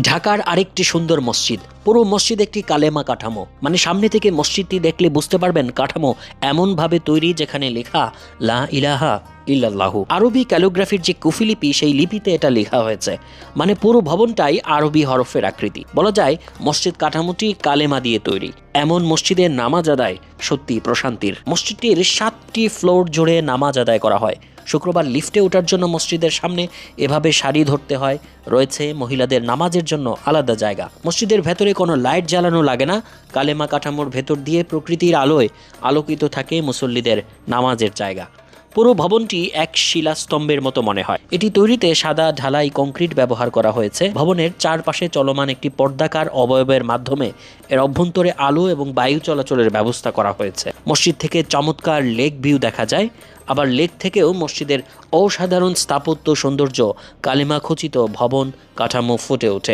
ঢাকার আরেকটি সুন্দর মসজিদ, পুরো মসজিদ একটি কালেমা কাঠামো। মানে সামনে থেকে মসজিদটি দেখলে বুঝতে পারবেন কাঠামো এমনভাবে তৈরি যেখানে লেখা লা ইলাহা ইল্লাল্লাহু। আরবি ক্যালিগ্রাফির যে কুফিলিপি সেই লিপিতে এটা লেখা হয়েছে। মানে পুরো ভবনটাই আরবি হরফের আকৃতি। বলা যায় মসজিদ কাঠামোটি কালেমা দিয়ে তৈরি। এমন মসজিদের নামাজ আদায় সত্যি প্রশান্তির। মসজিদটির 7টি ফ্লোর জুড়ে নামাজ আদায় করা হয়। শুক্রবার লিফটে ওঠার জন্য মসজিদের সামনে এভাবে সারি ধরতে হয়। রয়েছে মহিলাদের নামাজের জন্য আলাদা জায়গা। মসজিদের ভেতরে কোনো লাইট জ্বালানো লাগে না। কালেমা কাঠামোর ভেতর দিয়ে প্রকৃতির আলোয় আলোকিত থাকে মুসল্লিদের নামাজের জায়গা। পুরো ভবনটি এক শিলাস্তম্ভের মতো মনে হয়। এটি তৈরিতে সাদা ঢালাই কংক্রিট ব্যবহার করা হয়েছে। ভবনের চারপাশে চলমান একটি পর্দাকার অবয়বের মাধ্যমে এর অভ্যন্তরে আলো এবং বায়ু চলাচলের ব্যবস্থা করা হয়েছে। মসজিদ থেকে চমৎকার লেক ভিউ দেখা যায়। আবার লেক থেকেও মসজিদের অসাধারণ স্থাপত্য সৌন্দর্য, কালেমা খচিত ভবন কাঠামো ফুটে ওঠে।